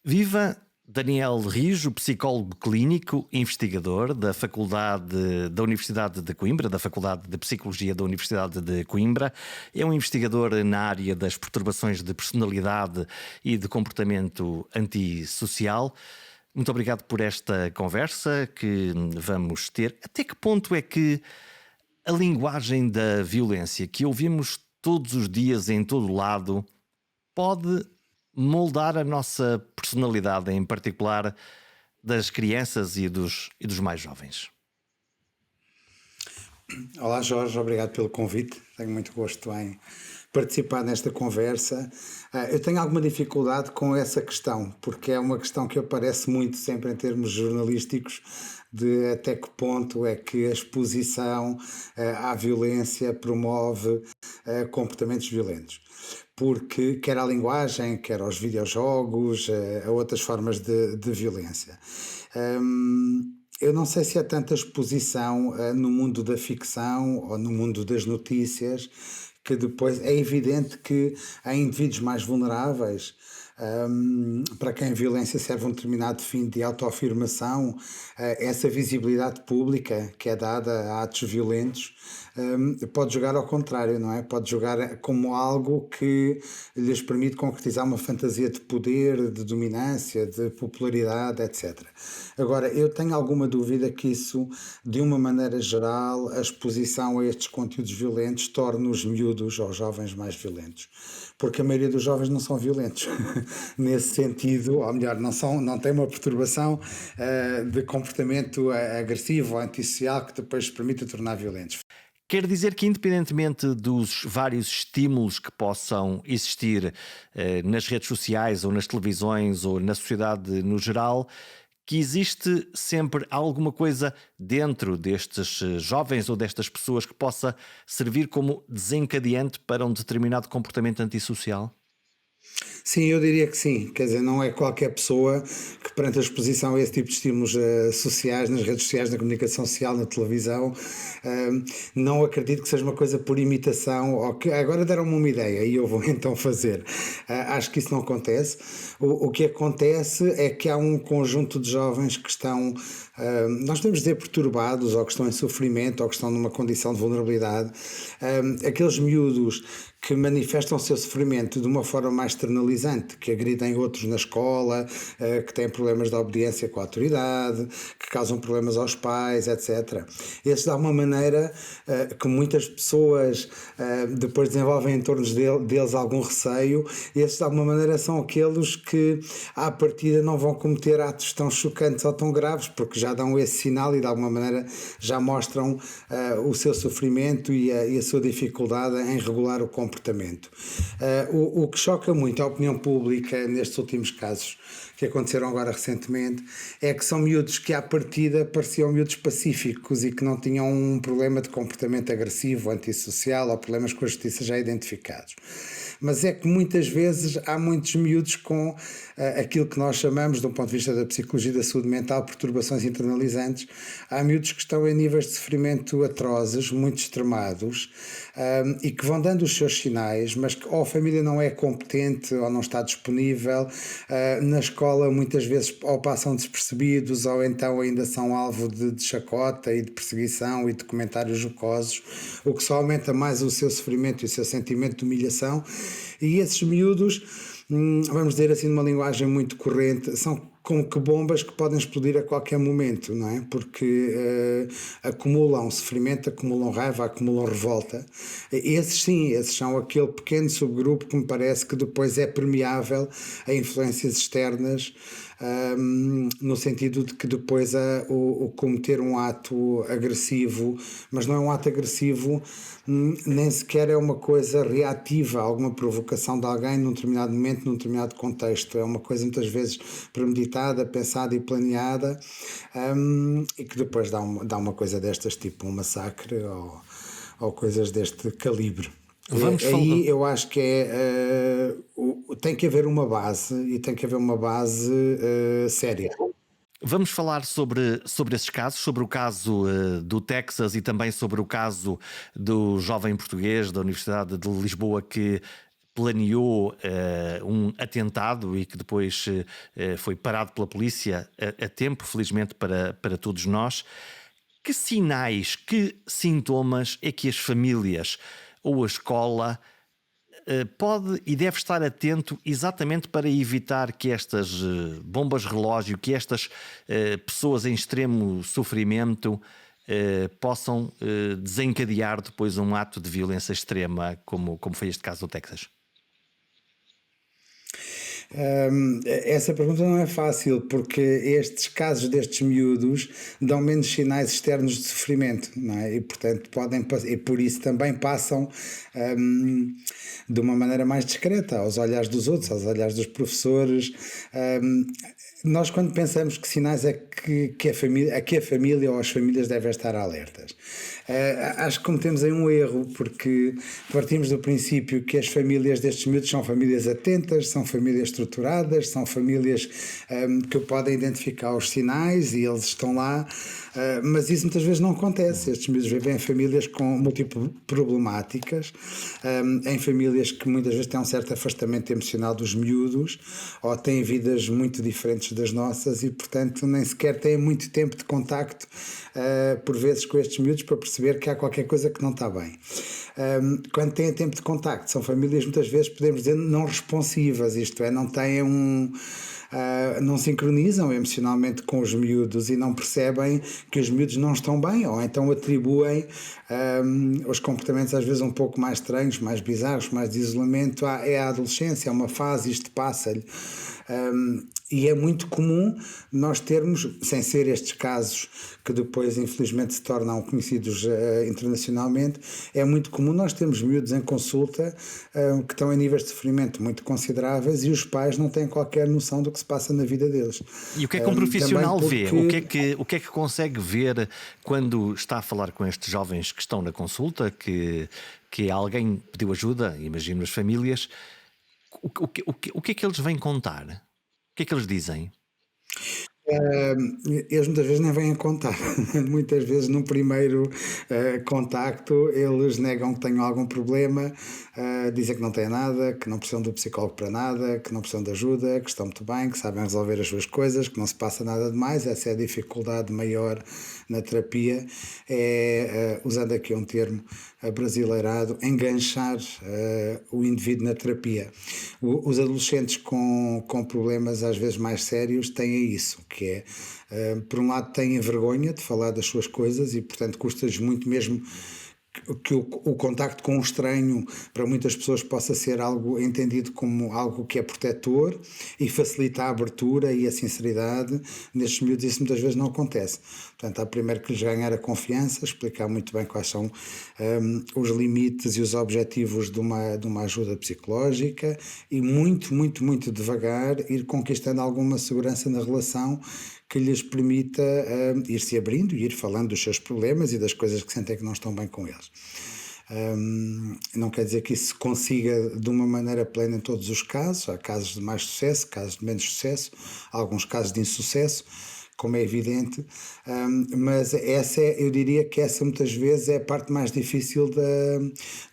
Viva Daniel Rijo, psicólogo clínico, investigador da Universidade de Coimbra, da Faculdade de Psicologia da Universidade de Coimbra. É um investigador na área das perturbações de personalidade e de comportamento antissocial. Muito obrigado por esta conversa que vamos ter. Até que ponto é que a linguagem da violência que ouvimos todos os dias em todo lado pode moldar a nossa personalidade, em particular das crianças e dos mais jovens? Olá Jorge, obrigado pelo convite. Tenho muito gosto em participar nesta conversa. Eu tenho alguma dificuldade com essa questão, porque é uma questão que aparece muito sempre em termos jornalísticos, de até que ponto é que a exposição à violência promove comportamentos violentos. Porque quer a linguagem, quer aos videojogos, a outras formas de violência. Eu não sei se há tanta exposição no mundo da ficção ou no mundo das notícias, que depois é evidente que há indivíduos mais vulneráveis, para quem a violência serve um determinado fim de autoafirmação, essa visibilidade pública que é dada a atos violentos, pode jogar ao contrário, não é? Pode jogar como algo que lhes permite concretizar uma fantasia de poder, de dominância, de popularidade, etc. Agora, eu tenho alguma dúvida que isso, de uma maneira geral, a exposição a estes conteúdos violentos torne os miúdos ou jovens mais violentos. Porque a maioria dos jovens não são violentos. Nesse sentido, ou melhor, não têm uma perturbação de comportamento agressivo ou antissocial que depois os permita tornar violentos. Quer dizer que, independentemente dos vários estímulos que possam existir nas redes sociais ou nas televisões ou na sociedade no geral, que existe sempre alguma coisa dentro destes jovens ou destas pessoas que possa servir como desencadeante para um determinado comportamento antissocial? Sim, eu diria que sim. Quer dizer, não é qualquer pessoa que, perante a exposição a esse tipo de estímulos sociais, nas redes sociais, na comunicação social, na televisão, não acredito que seja uma coisa por imitação, ou que agora deram-me uma ideia e eu vou então fazer. Acho que isso não acontece. O que acontece é que há um conjunto de jovens que estão, nós podemos dizer, perturbados, ou que estão em sofrimento, ou que estão numa condição de vulnerabilidade. Aqueles miúdos que manifestam o seu sofrimento de uma forma mais externalizante, que agridem outros na escola, que têm problemas de obediência com a autoridade, que causam problemas aos pais, etc. Esses, de alguma maneira, que muitas pessoas depois desenvolvem em torno deles algum receio, esses, de alguma maneira, são aqueles que, à partida, não vão cometer atos tão chocantes ou tão graves, porque já dão esse sinal e, de alguma maneira, já mostram o seu sofrimento e a sua dificuldade em regular o comportamento. O que choca muito a opinião pública nestes últimos casos que aconteceram agora recentemente é que são miúdos que à partida pareciam miúdos pacíficos e que não tinham um problema de comportamento agressivo, antissocial ou problemas com a justiça já identificados. Mas é que muitas vezes há muitos miúdos com aquilo que nós chamamos, de um ponto de vista da psicologia da saúde mental, perturbações internalizantes. Há miúdos que estão em níveis de sofrimento atrozes, muito extremados, e que vão dando os seus sinais, mas que ou a família não é competente ou não está disponível, na escola muitas vezes ou passam despercebidos ou então ainda são alvo de chacota e de perseguição e de comentários jocosos, o que só aumenta mais o seu sofrimento e o seu sentimento de humilhação. E esses miúdos, vamos dizer assim numa linguagem muito corrente, são como que bombas que podem explodir a qualquer momento, não é? Porque acumulam sofrimento, acumulam raiva, acumulam revolta. Esses sim, esses são aquele pequeno subgrupo que me parece que depois é permeável a influências externas, no sentido de que depois o cometer um ato agressivo, mas não é um ato agressivo, nem sequer é uma coisa reativa a alguma provocação de alguém num determinado momento, num determinado contexto. É uma coisa muitas vezes premeditada, pensada e planeada, e que depois dá uma coisa destas, tipo um massacre ou coisas deste calibre. Vamos falar. Aí eu acho que tem que haver uma base e tem que haver uma base séria. Vamos falar sobre esses casos, sobre o caso do Texas e também sobre o caso do jovem português da Universidade de Lisboa que planeou um atentado e que depois foi parado pela polícia a tempo, felizmente para todos nós. Que sinais, que sintomas é que as famílias ou a escola pode e deve estar atento exatamente para evitar que estas bombas relógio, que estas pessoas em extremo sofrimento possam desencadear depois um ato de violência extrema, como foi este caso do Texas? Essa pergunta não é fácil, porque estes casos destes miúdos dão menos sinais externos de sofrimento, não é? E portanto e por isso também passam de uma maneira mais discreta aos olhares dos outros, aos olhares dos professores. Nós, quando pensamos que sinais é que a família ou as famílias devem estar alertas, acho que cometemos aí um erro, porque partimos do princípio que as famílias destes miúdos são famílias atentas, são famílias estruturadas, são famílias que podem identificar os sinais e eles estão lá, mas isso muitas vezes não acontece. Estes miúdos vivem em famílias com múltiplas problemáticas, em famílias que muitas vezes têm um certo afastamento emocional dos miúdos ou têm vidas muito diferentes das nossas e, portanto, nem sequer têm muito tempo de contacto, por vezes, com estes miúdos para perceber que há qualquer coisa que não está bem. Quando têm tempo de contacto, são famílias muitas vezes, podemos dizer, não responsivas, isto é, não têm não sincronizam emocionalmente com os miúdos e não percebem que os miúdos não estão bem, ou então atribuem os comportamentos às vezes um pouco mais estranhos, mais bizarros, mais de isolamento. É a adolescência, é uma fase, isto passa-lhe. E é muito comum nós termos, sem ser estes casos que depois infelizmente se tornam conhecidos internacionalmente, é muito comum nós termos miúdos em consulta que estão em níveis de sofrimento muito consideráveis e os pais não têm qualquer noção do que se passa na vida deles. E o que é que um profissional vê? O que é que consegue ver quando está a falar com estes jovens que estão na consulta, que alguém pediu ajuda, imagino as famílias, o que é que eles vêm contar? O que é que eles dizem? Eles muitas vezes nem vêm a contar. Muitas vezes, num primeiro contacto, eles negam que tenham algum problema, dizem que não têm nada, que não precisam do psicólogo para nada, que não precisam de ajuda, que estão muito bem, que sabem resolver as suas coisas, que não se passa nada de mais. Essa é a dificuldade maior na terapia, usando aqui um termo abrasileirado, enganchar o indivíduo na terapia. Os adolescentes com problemas às vezes mais sérios têm isso, que é, por um lado, têm vergonha de falar das suas coisas e, portanto, custa-lhes muito mesmo que o contacto com um estranho para muitas pessoas possa ser algo entendido como algo que é protetor e facilita a abertura e a sinceridade. Nestes miúdos isso muitas vezes não acontece. Portanto, há primeiro que lhes ganhar a confiança, explicar muito bem quais são os limites e os objetivos de uma ajuda psicológica e muito devagar ir conquistando alguma segurança na relação que lhes permita ir se abrindo e ir falando dos seus problemas e das coisas que sentem que não estão bem com eles. Não quer dizer que isso se consiga de uma maneira plena em todos os casos. Há casos de mais sucesso, casos de menos sucesso, alguns casos de insucesso, como é evidente, mas eu diria que essa muitas vezes é a parte mais difícil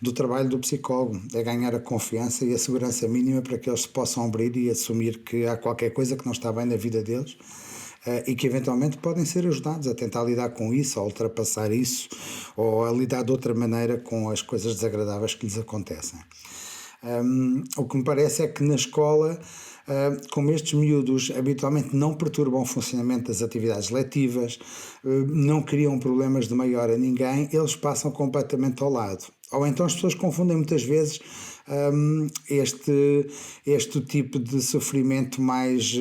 do trabalho do psicólogo, é ganhar a confiança e a segurança mínima para que eles se possam abrir e assumir que há qualquer coisa que não está bem na vida deles. E que eventualmente podem ser ajudados a tentar lidar com isso, a ultrapassar isso, ou a lidar de outra maneira com as coisas desagradáveis que lhes acontecem. O que me parece é que na escola, como estes miúdos habitualmente não perturbam o funcionamento das atividades letivas, não criam problemas de maior a ninguém, eles passam completamente ao lado. Ou então as pessoas confundem muitas vezes este tipo de sofrimento mais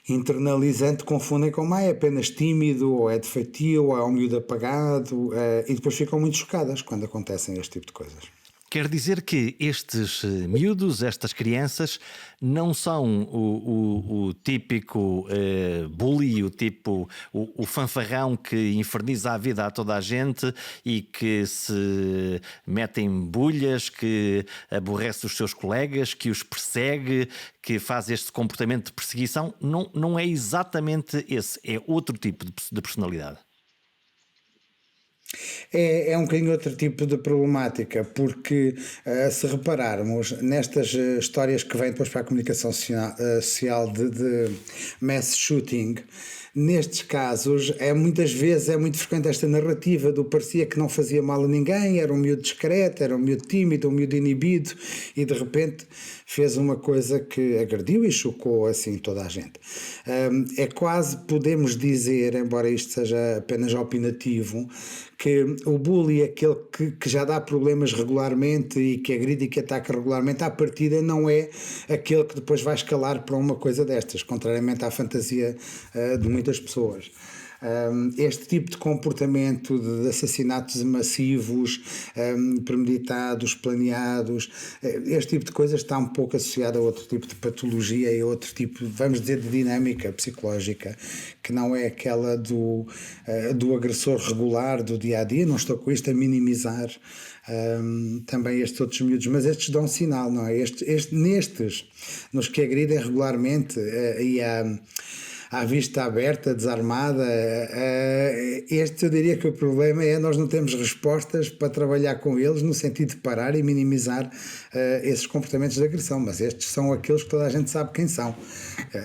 internalizante, confundem com é apenas tímido, ou é defeitio, ou é um miúdo apagado, e depois ficam muito chocadas quando acontecem este tipo de coisas. Quer dizer que estes miúdos, estas crianças, não são o típico bully, o fanfarrão que inferniza a vida a toda a gente e que se mete em bulhas, que aborrece os seus colegas, que os persegue, que faz este comportamento de perseguição. Não é exatamente esse, é outro tipo de personalidade. É um bocadinho outro tipo de problemática, porque se repararmos nestas histórias que vêm depois para a comunicação social de mass shooting, nestes casos muitas vezes é muito frequente esta narrativa do parecia que não fazia mal a ninguém, era um miúdo discreto, era um miúdo tímido, um miúdo inibido e de repente fez uma coisa que agrediu e chocou assim toda a gente. É quase, podemos dizer, embora isto seja apenas opinativo, que o bully, aquele que já dá problemas regularmente e que agride e que ataca regularmente, à partida não é aquele que depois vai escalar para uma coisa destas, contrariamente à fantasia de muitas pessoas. Este tipo de comportamento de assassinatos massivos, premeditados, planeados, este tipo de coisas está um pouco associado a outro tipo de patologia e a outro tipo, vamos dizer, de dinâmica psicológica, que não é aquela do agressor regular do dia a dia. Não estou com isto a minimizar também estes outros miúdos, mas estes dão sinal, não é? Nestes, nos que agridem regularmente e à vista aberta, desarmada. Este eu diria que o problema é nós não temos respostas para trabalhar com eles no sentido de parar e minimizar esses comportamentos de agressão, mas estes são aqueles que toda a gente sabe quem são,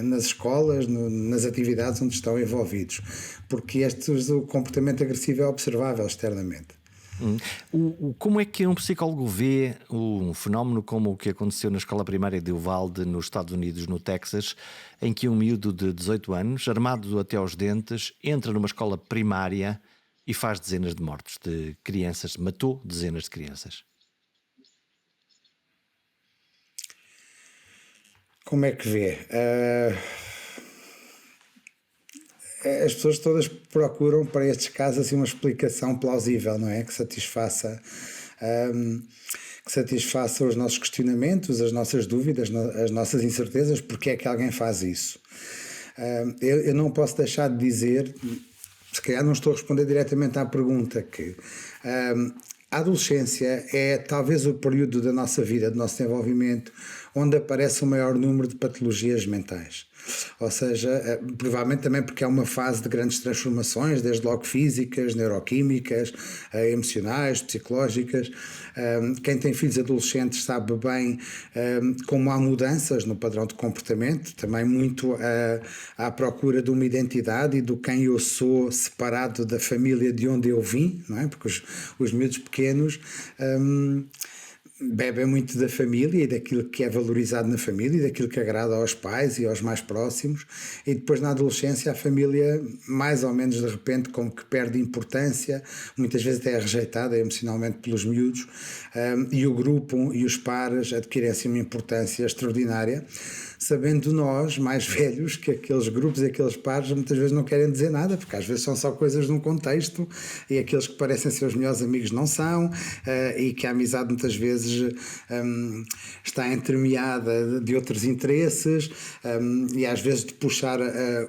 nas escolas, nas atividades onde estão envolvidos, porque o comportamento agressivo é observável externamente. Como é que um psicólogo vê um fenómeno como o que aconteceu na escola primária de Uvalde, nos Estados Unidos, no Texas, em que um miúdo de 18 anos, armado até aos dentes, entra numa escola primária e faz dezenas de mortos de crianças, matou dezenas de crianças? Como é que vê? As pessoas todas procuram para estes casos assim uma explicação plausível, não é? Ahm, que satisfaça os nossos questionamentos, as nossas dúvidas, as nossas incertezas, porque é que alguém faz isso. Eu não posso deixar de dizer, se calhar não estou a responder diretamente à pergunta, que a adolescência é talvez o período da nossa vida, do nosso desenvolvimento, onde aparece o maior número de patologias mentais. Ou seja, provavelmente também porque é uma fase de grandes transformações, desde logo físicas, neuroquímicas, emocionais, psicológicas. Quem tem filhos adolescentes sabe bem como há mudanças no padrão de comportamento, também muito à procura de uma identidade e do quem eu sou separado da família de onde eu vim, não é? Porque os miúdos pequenos bebem muito da família e daquilo que é valorizado na família e daquilo que agrada aos pais e aos mais próximos, e depois na adolescência a família mais ou menos de repente como que perde importância, muitas vezes até é rejeitada emocionalmente pelos miúdos, e o grupo e os pares adquirem assim uma importância extraordinária, sabendo nós, mais velhos, que aqueles grupos e aqueles pares muitas vezes não querem dizer nada, porque às vezes são só coisas de um contexto e aqueles que parecem ser os melhores amigos não são, e que a amizade muitas vezes está entremeada de outros interesses, e às vezes de puxar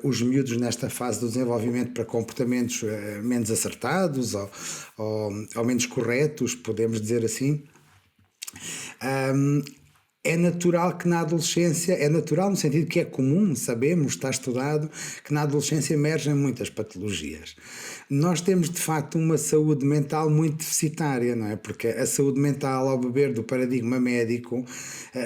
os miúdos nesta fase do desenvolvimento para comportamentos menos acertados ou menos corretos, podemos dizer assim. É natural que na adolescência, é natural no sentido que é comum, sabemos, está estudado, que na adolescência emergem muitas patologias. Nós temos de facto uma saúde mental muito deficitária, não é? Porque a saúde mental, ao beber do paradigma médico,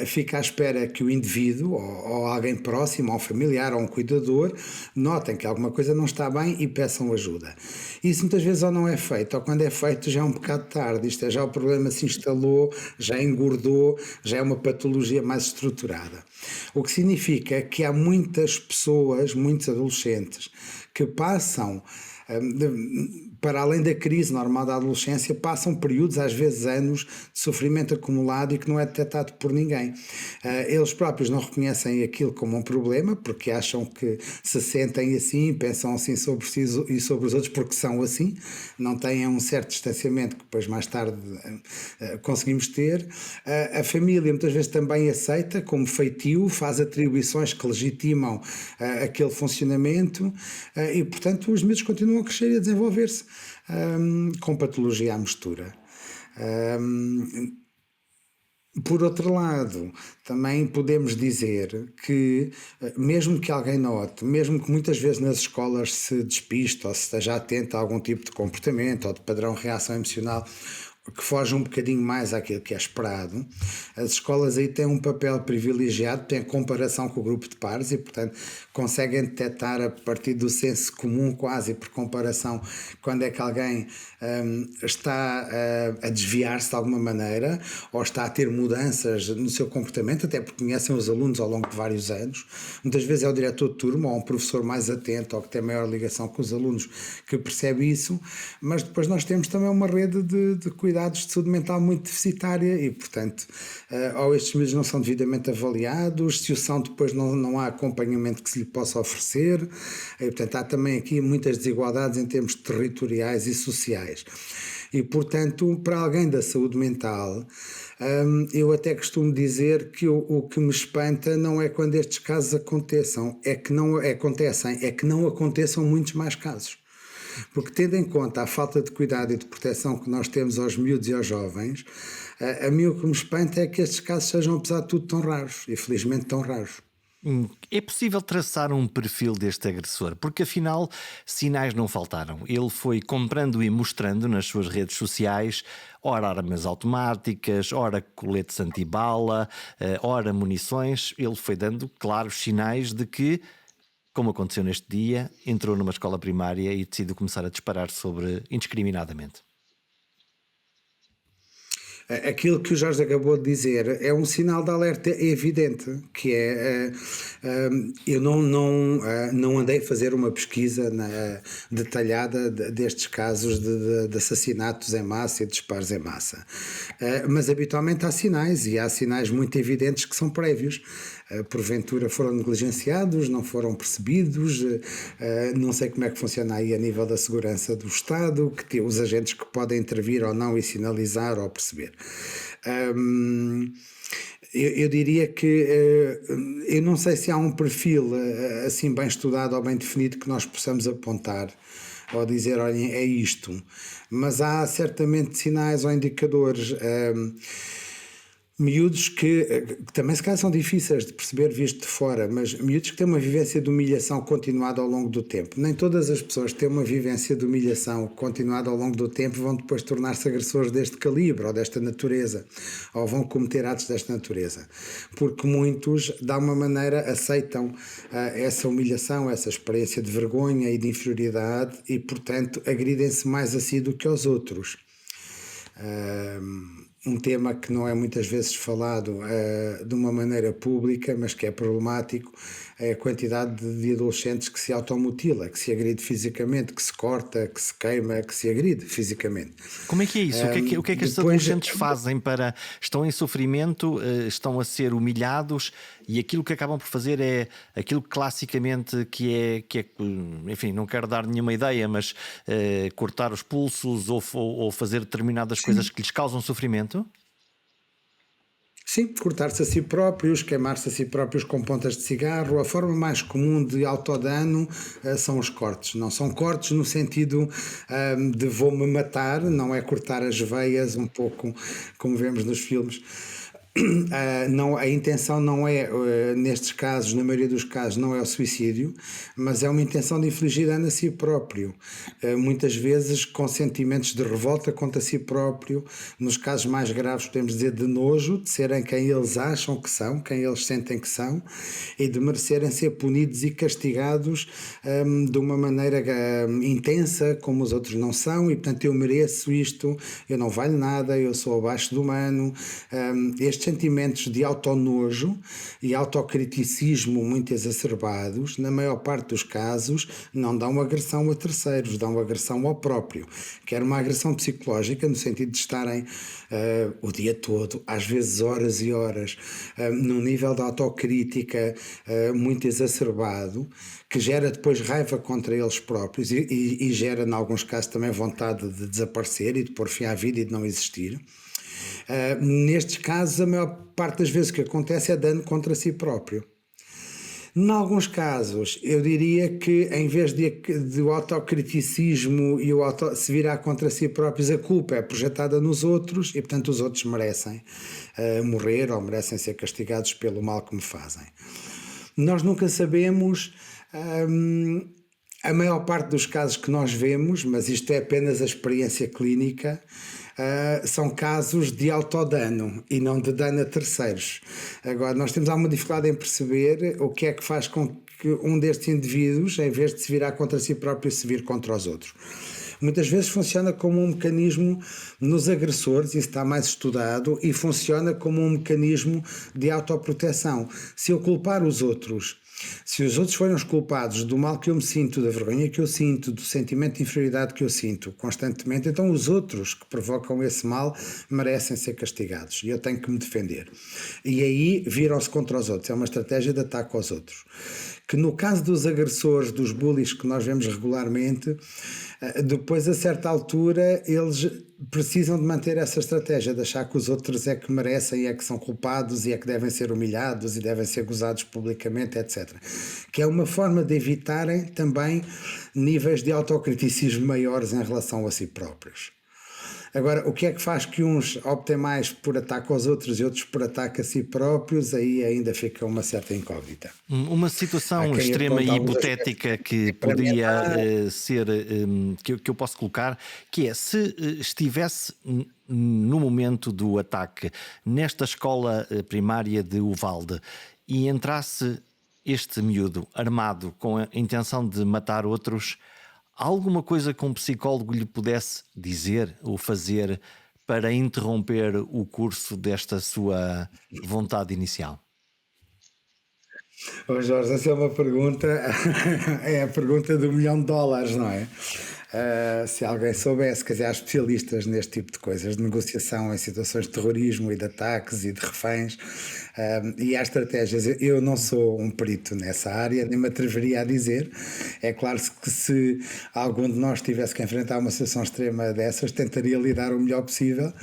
fica à espera que o indivíduo, ou alguém próximo, ou um familiar, ou um cuidador, notem que alguma coisa não está bem e peçam ajuda. Isso muitas vezes ou não é feito, ou quando é feito já é um bocado tarde, isto é, já o problema se instalou, já engordou, já é uma patologia mais estruturada. O que significa que há muitas pessoas, muitos adolescentes, que passam para além da crise normal da adolescência, passam períodos, às vezes anos, de sofrimento acumulado e que não é detectado por ninguém. Eles próprios não reconhecem aquilo como um problema, porque acham que se sentem assim, pensam assim sobre si e sobre os outros, porque são assim, não têm um certo distanciamento que depois mais tarde conseguimos ter. A família muitas vezes também aceita como feitio, faz atribuições que legitimam aquele funcionamento, e portanto os miúdos continuam a crescer e a desenvolver-se com patologia à mistura. Por outro lado, também podemos dizer que, mesmo que alguém note, mesmo que muitas vezes nas escolas se despiste ou se esteja atento a algum tipo de comportamento ou de padrão de reação emocional que foge um bocadinho mais àquilo que é esperado, as escolas aí têm um papel privilegiado, têm comparação com o grupo de pares e, portanto, conseguem detectar a partir do senso comum, quase por comparação, quando é que alguém está a desviar-se de alguma maneira ou está a ter mudanças no seu comportamento, até porque conhecem os alunos ao longo de vários anos. Muitas vezes é o diretor de turma ou um professor mais atento ou que tem maior ligação com os alunos que percebe isso, mas depois nós temos também uma rede de cuidados de saúde mental muito deficitária e, portanto, ou estes miúdos não são devidamente avaliados, se o são, depois não há acompanhamento que se lhe possa oferecer, e, portanto, há também aqui muitas desigualdades em termos territoriais e sociais. E, portanto, para alguém da saúde mental, eu até costumo dizer que o que me espanta não é quando estes casos aconteçam, é que não aconteçam muitos mais casos. Porque, tendo em conta a falta de cuidado e de proteção que nós temos aos miúdos e aos jovens, a mim o que me espanta é que estes casos sejam, apesar de tudo, tão raros, e felizmente tão raros. É possível traçar um perfil deste agressor, porque afinal sinais não faltaram. Ele foi comprando e mostrando nas suas redes sociais, ora armas automáticas, ora coletes antibala, ora munições. Ele foi dando claros sinais de que, como aconteceu neste dia, entrou numa escola primária e decidiu começar a disparar sobre indiscriminadamente. Aquilo que o Jorge acabou de dizer é um sinal de alerta evidente, que é, eu não andei a fazer uma pesquisa detalhada destes casos de assassinatos em massa e de disparos em massa, mas habitualmente há sinais, e há sinais muito evidentes que são prévios. Porventura foram negligenciados, não foram percebidos, não sei como é que funciona aí a nível da segurança do Estado, que tem os agentes que podem intervir ou não e sinalizar ou perceber. Eu diria que eu não sei se há um perfil assim bem estudado ou bem definido que nós possamos apontar ou dizer, olhem, é isto, mas há certamente sinais ou indicadores. Miúdos que também se calhar são difíceis de perceber visto de fora, mas miúdos que têm uma vivência de humilhação continuada ao longo do tempo. Nem todas as pessoas que têm uma vivência de humilhação continuada ao longo do tempo vão depois tornar-se agressores deste calibre ou desta natureza, ou vão cometer atos desta natureza. Porque muitos, de alguma maneira, aceitam essa humilhação, essa experiência de vergonha e de inferioridade e, portanto, agridem-se mais a si do que aos outros. Um tema que não é muitas vezes falado de uma maneira pública, mas que é problemático, é a quantidade de adolescentes que se automutila, que se agride fisicamente, que se corta, que se queima, que se agride fisicamente. Como é que é isso? O que é que estes Depois, adolescentes fazem para... Estão em sofrimento, estão a ser humilhados e aquilo que acabam por fazer é aquilo classicamente que é enfim, não quero dar nenhuma ideia, mas cortar os pulsos ou fazer determinadas coisas sim. que lhes causam sofrimento? Sim, cortar-se a si próprios, queimar-se a si próprios com pontas de cigarro. A forma mais comum de autodano são os cortes. Não são cortes no sentido de vou-me matar, não é cortar as veias, um pouco como vemos nos filmes. Não, a intenção não é, nestes casos, na maioria dos casos, não é o suicídio, mas é uma intenção de infligir dano a si próprio. Muitas vezes com sentimentos de revolta contra si próprio, nos casos mais graves podemos dizer de nojo, de serem quem eles acham que são, quem eles sentem que são, e de merecerem ser punidos e castigados de uma maneira intensa, como os outros não são, e portanto eu mereço isto, eu não valho nada, eu sou abaixo do humano. Estes sentimentos de autonojo e autocriticismo muito exacerbados, na maior parte dos casos, não dão agressão a terceiros, dão agressão ao próprio. Quer uma agressão psicológica, no sentido de estarem o dia todo, às vezes horas e horas, num nível de autocrítica muito exacerbado, que gera depois raiva contra eles próprios e gera, em alguns casos, também vontade de desaparecer e de pôr fim à vida e de não existir. Nestes casos, a maior parte das vezes que acontece é dano contra si próprio. Em alguns casos, eu diria que em vez de o autocriticismo e se virar contra si próprios, a culpa é projetada nos outros e, portanto, os outros merecem morrer ou merecem ser castigados pelo mal que me fazem. Nós nunca sabemos. A maior parte dos casos que nós vemos, mas isto é apenas a experiência clínica, são casos de autodano e não de dano a terceiros. Agora, nós temos alguma dificuldade em perceber o que é que faz com que um destes indivíduos, em vez de se virar contra si próprio, se vire contra os outros. Muitas vezes funciona como um mecanismo nos agressores, isso está mais estudado, e funciona como um mecanismo de autoproteção. Se eu culpar os outros, se os outros forem os culpados do mal que eu me sinto, da vergonha que eu sinto, do sentimento de inferioridade que eu sinto constantemente, então os outros que provocam esse mal merecem ser castigados e eu tenho que me defender. E aí viram-se contra os outros, é uma estratégia de ataque aos outros. Que no caso dos agressores, dos bullies que nós vemos regularmente, depois a certa altura eles precisam de manter essa estratégia, de achar que os outros é que merecem, é que são culpados e é que devem ser humilhados e devem ser gozados publicamente, etc. Que é uma forma de evitarem também níveis de autocriticismo maiores em relação a si próprios. Agora, o que é que faz que uns optem mais por ataque aos outros e outros por ataque a si próprios? Aí ainda fica uma certa incógnita. Uma situação extrema e hipotética que poderia ser, que eu posso colocar, que é, se estivesse no momento do ataque nesta escola primária de Uvalde e entrasse este miúdo armado com a intenção de matar outros, alguma coisa que um psicólogo lhe pudesse dizer ou fazer para interromper o curso desta sua vontade inicial? Oh Jorge, essa é uma pergunta, é a pergunta do $1.000.000, não é? Se alguém soubesse, quer dizer, há especialistas neste tipo de coisas, de negociação em situações de terrorismo e de ataques e de reféns, e há estratégias. Eu não sou um perito nessa área, nem me atreveria a dizer. É claro que se algum de nós tivesse que enfrentar uma situação extrema dessas, tentaria lidar o melhor possível.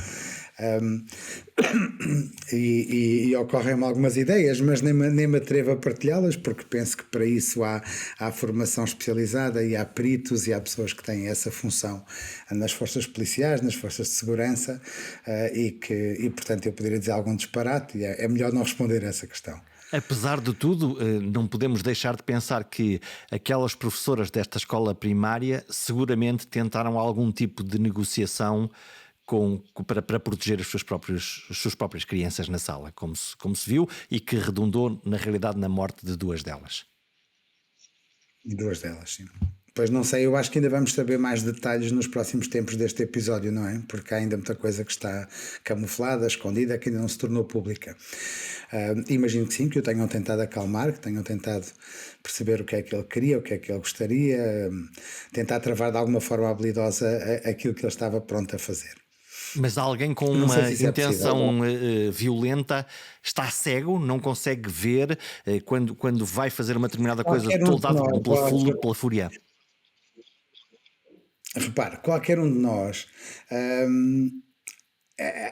E ocorrem-me algumas ideias, mas nem me atrevo a partilhá-las, porque penso que para isso há formação especializada e há peritos e há pessoas que têm essa função nas forças policiais, nas forças de segurança, e portanto eu poderia dizer algum disparate, e é melhor não responder a essa questão. Apesar de tudo, não podemos deixar de pensar que aquelas professoras desta escola primária seguramente tentaram algum tipo de negociação para proteger as suas próprias crianças na sala, como se viu, e que redundou, na realidade, na morte de duas delas. Duas delas, sim. Pois não sei, eu acho que ainda vamos saber mais detalhes nos próximos tempos deste episódio, não é? Porque há ainda muita coisa que está camuflada, escondida, que ainda não se tornou pública. Imagino que sim, que o tenham tentado acalmar, que tenham tentado perceber o que é que ele queria, o que é que ele gostaria, tentar travar de alguma forma habilidosa aquilo que ele estava pronto a fazer. Mas alguém com uma intenção violenta está cego, não consegue ver quando vai fazer uma determinada coisa, toldado pela fúria. Repare, qualquer um de nós.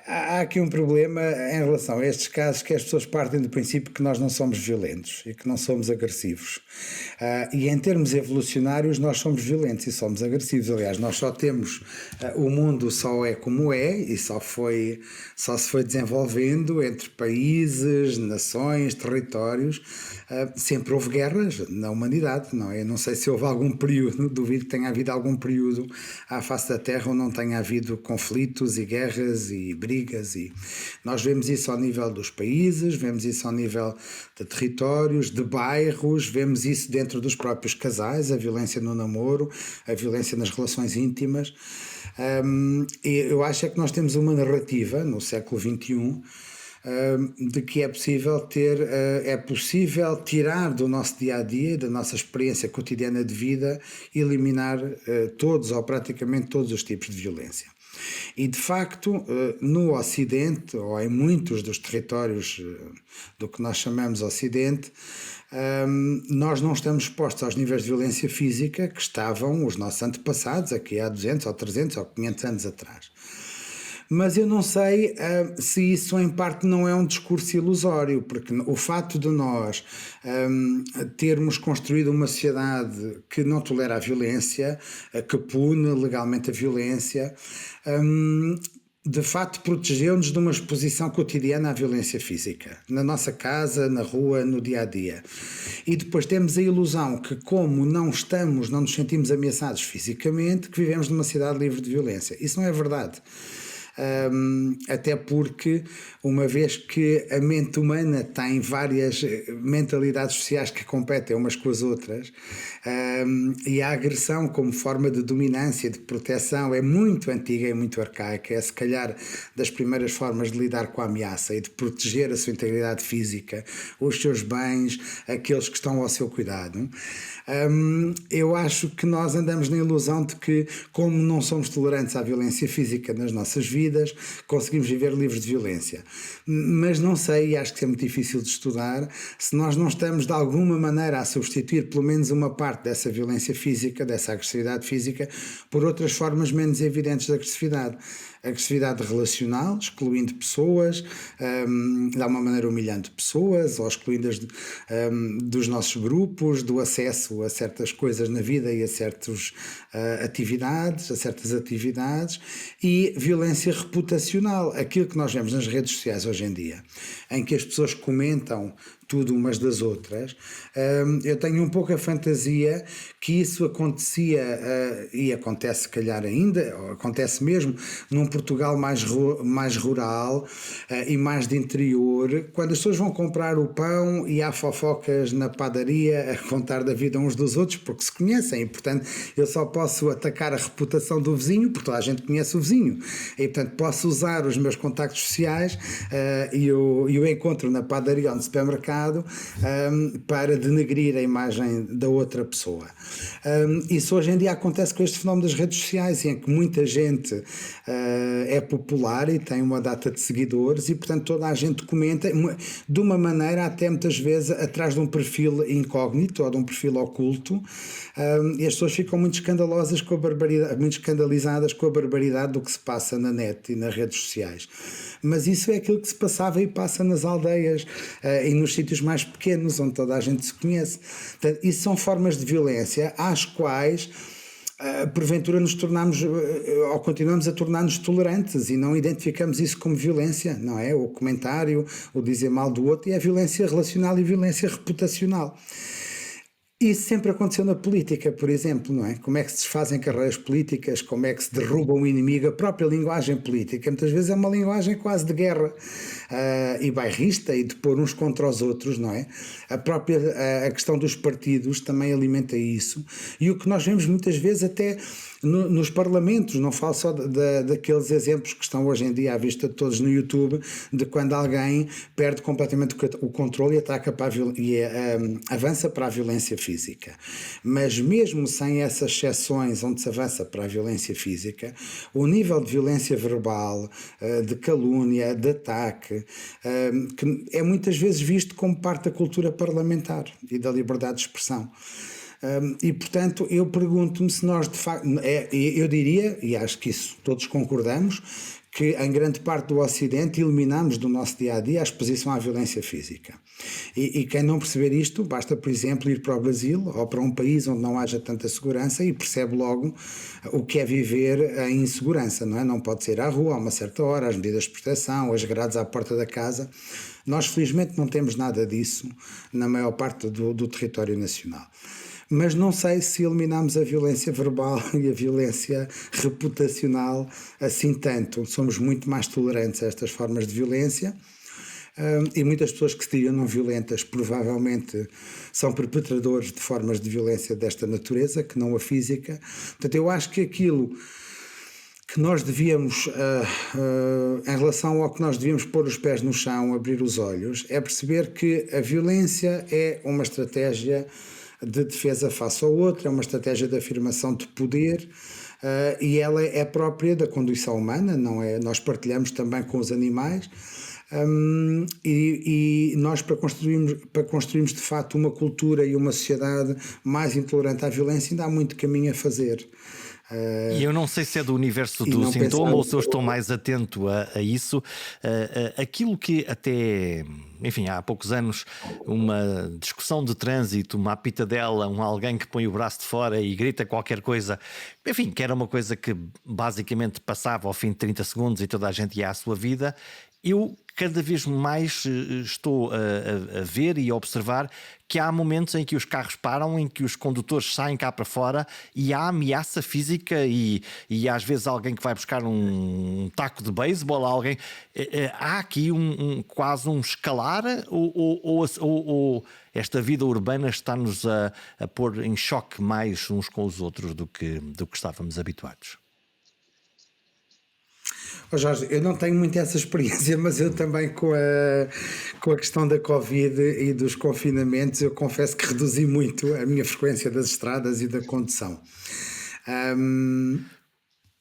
Há aqui um problema em relação a estes casos, que as pessoas partem do princípio que nós não somos violentos e que não somos agressivos. E em termos evolucionários nós somos violentos e somos agressivos. Aliás, nós só temos, o mundo só é como é e só se foi desenvolvendo entre países, nações, territórios. Sempre houve guerras na humanidade, não é? Eu não sei se houve algum período, duvido que tenha havido algum período à face da Terra onde não tenha havido conflitos e guerras e brigas, e nós vemos isso ao nível dos países, vemos isso ao nível de territórios, de bairros, vemos isso dentro dos próprios casais, a violência no namoro, a violência nas relações íntimas. E eu acho que nós temos uma narrativa no século XXI de que é possível tirar do nosso dia-a-dia, da nossa experiência cotidiana de vida, eliminar todos ou praticamente todos os tipos de violência. E de facto, no Ocidente, ou em muitos dos territórios do que nós chamamos Ocidente, nós não estamos expostos aos níveis de violência física que estavam os nossos antepassados aqui há 200 ou 300 ou 500 anos atrás. Mas eu não sei se isso em parte não é um discurso ilusório, porque o facto de nós termos construído uma sociedade que não tolera a violência, que pune legalmente a violência, de facto protegeu-nos de uma exposição cotidiana à violência física, na nossa casa, na rua, no dia a dia. E depois temos a ilusão que, como não nos sentimos ameaçados fisicamente, que vivemos numa cidade livre de violência. Isso não é verdade. Até porque, uma vez que a mente humana tem várias mentalidades sociais que competem umas com as outras, e a agressão como forma de dominância, de proteção, é muito antiga e muito arcaica, é se calhar das primeiras formas de lidar com a ameaça e de proteger a sua integridade física, os seus bens, aqueles que estão ao seu cuidado. Eu acho que nós andamos na ilusão de que, como não somos tolerantes à violência física nas nossas vidas, conseguimos viver livres de violência. Mas não sei, e acho que é muito difícil de estudar, se nós não estamos de alguma maneira a substituir pelo menos uma parte dessa violência física, dessa agressividade física, por outras formas menos evidentes de agressividade. Agressividade relacional, excluindo pessoas, de uma maneira humilhando pessoas, ou excluindo-as dos nossos grupos, do acesso a certas coisas na vida e a certas atividades, e violência reputacional, aquilo que nós vemos nas redes sociais hoje em dia, em que as pessoas comentam tudo umas das outras. Eu tenho um pouco a fantasia que isso acontecia, e acontece se calhar ainda, ou acontece mesmo, num Portugal mais rural e mais de interior, quando as pessoas vão comprar o pão e há fofocas na padaria a contar da vida uns dos outros, porque se conhecem, e portanto eu só posso atacar a reputação do vizinho, porque toda a gente conhece o vizinho, e portanto posso usar os meus contactos sociais e o encontro na padaria ou no supermercado para denegrir a imagem da outra pessoa. Isso hoje em dia acontece com este fenómeno das redes sociais, em que muita gente é popular e tem uma data de seguidores e, portanto, toda a gente comenta de uma maneira até muitas vezes atrás de um perfil incógnito ou de um perfil oculto, e as pessoas ficam muito escandalosas com a barbaridade, muito escandalizadas com a barbaridade do que se passa na net e nas redes sociais. Mas isso é aquilo que se passava e passa nas aldeias e nos sítios mais pequenos, onde toda a gente se conhece. Portanto, isso são formas de violência às quais porventura nos tornamos ou continuamos a tornar-nos tolerantes e não identificamos isso como violência, não é? O comentário, o dizer mal do outro, e a violência relacional e violência reputacional. Isso sempre aconteceu na política, por exemplo, não é? Como é que se desfazem carreiras políticas, como é que se derruba um inimigo, a própria linguagem política, muitas vezes é uma linguagem quase de guerra e bairrista e de pôr uns contra os outros, não é? A questão dos partidos também alimenta isso, e o que nós vemos muitas vezes até nos parlamentos, não falo só daqueles exemplos que estão hoje em dia à vista de todos no YouTube, de quando alguém perde completamente o controle e ataca avança para a violência física. Mas mesmo sem essas exceções onde se avança para a violência física, o nível de violência verbal, de calúnia, de ataque, que é muitas vezes visto como parte da cultura parlamentar e da liberdade de expressão. E portanto eu pergunto-me se nós de facto, eu diria, e acho que isso todos concordamos, que em grande parte do Ocidente eliminamos do nosso dia-a-dia a exposição à violência física. E quem não perceber isto, basta, por exemplo, ir para o Brasil ou para um país onde não haja tanta segurança e percebe logo o que é viver em insegurança, não é? Não pode sair à rua a uma certa hora, as medidas de proteção, as grades à porta da casa. Nós, felizmente, não temos nada disso na maior parte do território nacional. Mas não sei se eliminamos a violência verbal e a violência reputacional assim tanto. Somos muito mais tolerantes a estas formas de violência e muitas pessoas que se digam não violentas provavelmente são perpetradores de formas de violência desta natureza, que não a física. Portanto, eu acho que aquilo que nós devíamos, em relação ao que nós devíamos pôr os pés no chão, abrir os olhos, é perceber que a violência é uma estratégia de defesa face ao outro, é uma estratégia de afirmação de poder e ela é própria da condição humana, não é? Nós partilhamos também com os animais e nós para construirmos de facto uma cultura e uma sociedade mais intolerante à violência ainda há muito caminho a fazer. E eu não sei se é do universo e do não sintoma pensar. ou se eu estou mais atento a isso. Aquilo que até, enfim, há poucos anos, uma discussão de trânsito, uma pitadela, alguém que põe o braço de fora e grita qualquer coisa, enfim, que era uma coisa que basicamente passava ao fim de 30 segundos e toda a gente ia à sua vida. Eu cada vez mais estou a ver e a observar que há momentos em que os carros param, em que os condutores saem cá para fora e há ameaça física e às vezes alguém que vai buscar um taco de beisebol, alguém. Há aqui quase um escalar ou esta vida urbana está-nos a pôr em choque mais uns com os outros do que estávamos habituados? Oh Jorge, eu não tenho muito essa experiência, mas eu também com a questão da Covid e dos confinamentos, eu confesso que reduzi muito a minha frequência das estradas e da condução. Ahm,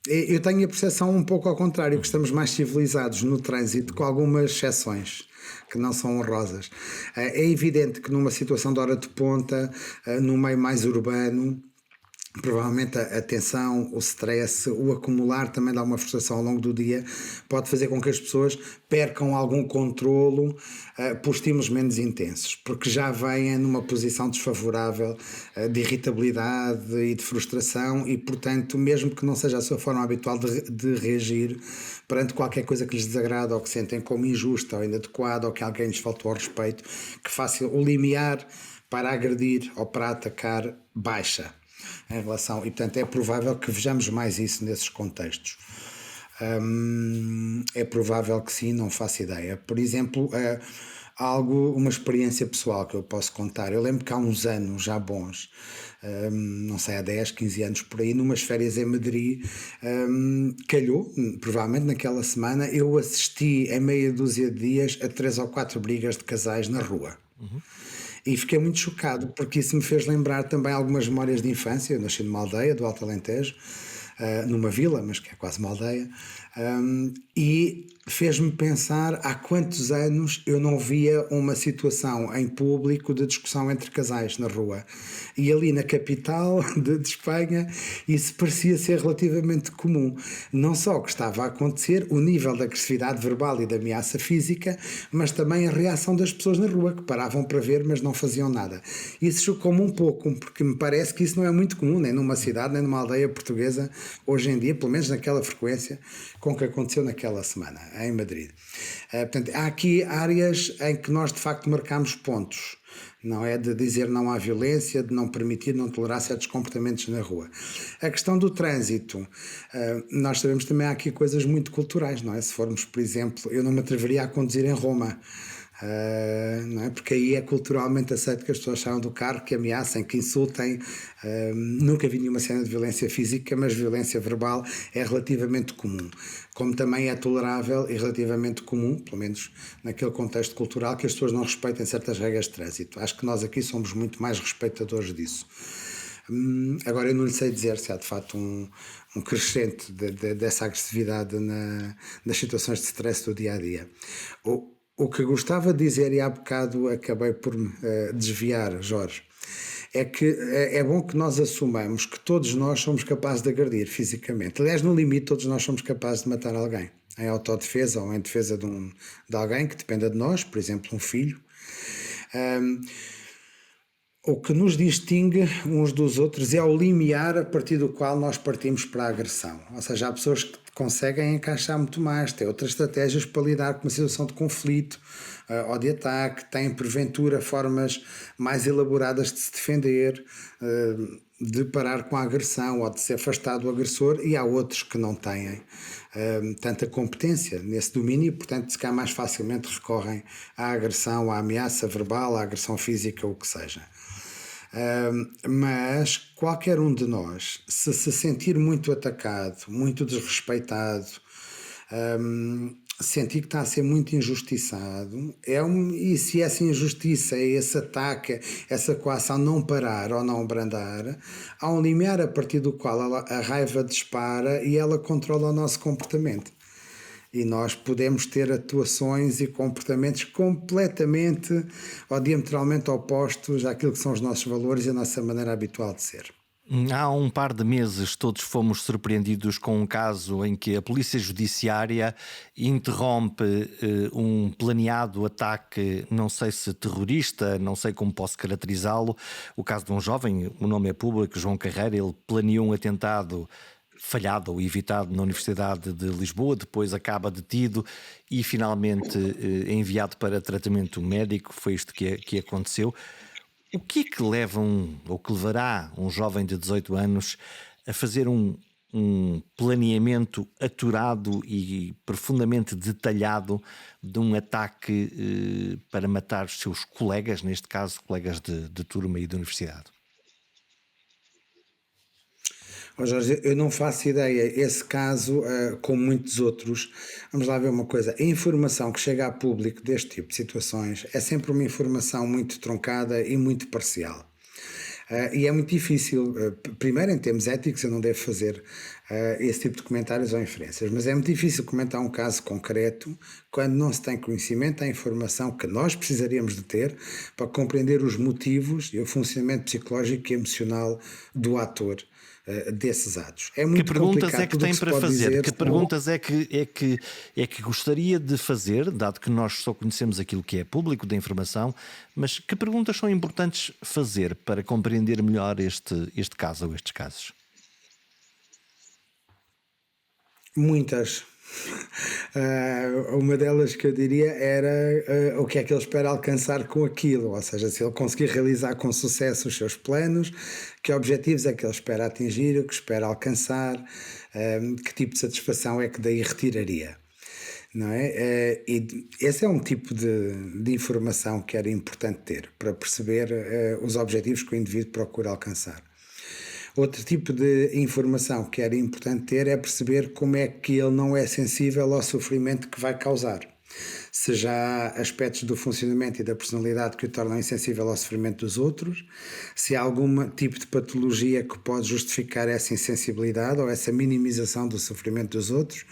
eu tenho a percepção um pouco ao contrário, que estamos mais civilizados no trânsito, com algumas exceções que não são honrosas. É evidente que numa situação de hora de ponta, no meio mais urbano, provavelmente a tensão, o stress, o acumular também dá uma frustração ao longo do dia, pode fazer com que as pessoas percam algum controlo por estímulos menos intensos, porque já vêm numa posição desfavorável de irritabilidade e de frustração e, portanto, mesmo que não seja a sua forma habitual de reagir perante qualquer coisa que lhes desagrada ou que sentem como injusta ou inadequada ou que alguém lhes faltou ao respeito, que faça o limiar para agredir ou para atacar baixa em relação, e portanto é provável que vejamos mais isso nesses contextos. É provável que sim, não faço ideia. Por exemplo, uma experiência pessoal que eu posso contar. Eu lembro que há uns anos já bons, não sei, há 10, 15 anos por aí, numas férias em Madrid, calhou, provavelmente naquela semana, eu assisti em meia dúzia de dias a 3 ou 4 brigas de casais na rua. E fiquei muito chocado, porque isso me fez lembrar também algumas memórias de infância. Eu nasci numa aldeia do Alto Alentejo, numa vila, mas que é quase uma aldeia, e fez-me pensar há quantos anos eu não via uma situação em público de discussão entre casais na rua. E ali na capital de Espanha isso parecia ser relativamente comum. Não só o que estava a acontecer, o nível de agressividade verbal e de ameaça física, mas também a reação das pessoas na rua, que paravam para ver, mas não faziam nada. Isso chocou-me um pouco, porque me parece que isso não é muito comum, nem numa cidade, nem numa aldeia portuguesa, hoje em dia, pelo menos naquela frequência com o que aconteceu naquela semana, em Madrid. Portanto, há aqui áreas em que nós de facto marcamos pontos, não é, de dizer não à violência, de não permitir, não tolerar certos comportamentos na rua. A questão do trânsito, nós sabemos também há aqui coisas muito culturais, não é? Se formos, por exemplo, eu não me atreveria a conduzir em Roma, não é? Porque aí é culturalmente aceito que as pessoas saiam do carro, que ameacem, que insultem. Nunca vi nenhuma cena de violência física, mas violência verbal é relativamente comum. Como também é tolerável e relativamente comum, pelo menos naquele contexto cultural, que as pessoas não respeitem certas regras de trânsito. Acho que nós aqui somos muito mais respeitadores disso. Agora eu não lhe sei dizer se há de facto um crescente dessa agressividade nas situações de stress do dia a dia. O que gostava de dizer, e há bocado acabei por me desviar, Jorge, é que é bom que nós assumamos que todos nós somos capazes de agredir fisicamente. Aliás, no limite, todos nós somos capazes de matar alguém, em autodefesa ou em defesa de alguém que dependa de nós, por exemplo, um filho. O que nos distingue uns dos outros é o limiar a partir do qual nós partimos para a agressão. Ou seja, há pessoas que conseguem encaixar muito mais, têm outras estratégias para lidar com uma situação de conflito ou de ataque, têm porventura formas mais elaboradas de se defender, de parar com a agressão ou de se afastar do agressor, e há outros que não têm tanta competência nesse domínio e, portanto, se calhar mais facilmente recorrem à agressão, à ameaça verbal, à agressão física, o que seja. Mas qualquer um de nós, se sentir muito atacado, muito desrespeitado, sentir que está a ser muito injustiçado, e se essa injustiça, esse ataque, essa coação não parar ou não abrandar, há um limiar a partir do qual a raiva dispara e ela controla o nosso comportamento. E nós podemos ter atuações e comportamentos completamente ou diametralmente opostos àquilo que são os nossos valores e a nossa maneira habitual de ser. Há um par de meses todos fomos surpreendidos com um caso em que a Polícia Judiciária interrompe um planeado ataque, não sei se terrorista, não sei como posso caracterizá-lo. O caso de um jovem, o nome é público, João Carreira, ele planeou um atentado falhado ou evitado na Universidade de Lisboa, depois acaba detido e finalmente enviado para tratamento médico. Foi isto que aconteceu. O que é que leva ou que levará um jovem de 18 anos a fazer um planeamento aturado e profundamente detalhado de um ataque para matar os seus colegas, neste caso colegas de turma e de universidade? Ó Jorge, eu não faço ideia. Esse caso, como muitos outros, vamos lá ver uma coisa: a informação que chega a público deste tipo de situações é sempre uma informação muito truncada e muito parcial. E é muito difícil, primeiro em termos éticos, eu não devo fazer esse tipo de comentários ou inferências, mas é muito difícil comentar um caso concreto quando não se tem conhecimento da informação que nós precisaríamos de ter para compreender os motivos e o funcionamento psicológico e emocional do ator desses atos. É Que muito perguntas é complicado que tudo o tem que se para pode fazer? dizer. Que perguntas é que gostaria de fazer, dado que nós só conhecemos aquilo que é público da informação, mas que perguntas são importantes fazer para compreender melhor este caso ou estes casos? Muitas. Uma delas que eu diria era o que é que ele espera alcançar com aquilo, ou seja, se ele conseguir realizar com sucesso os seus planos, que objetivos é que ele espera atingir, o que espera alcançar, que tipo de satisfação é que daí retiraria. Não é? E esse é um tipo de informação que era importante ter para perceber os objetivos que o indivíduo procura alcançar. Outro tipo de informação que era importante ter é perceber como é que ele não é sensível ao sofrimento que vai causar. Se já há aspectos do funcionamento e da personalidade que o tornam insensível ao sofrimento dos outros, se há algum tipo de patologia que pode justificar essa insensibilidade ou essa minimização do sofrimento dos outros,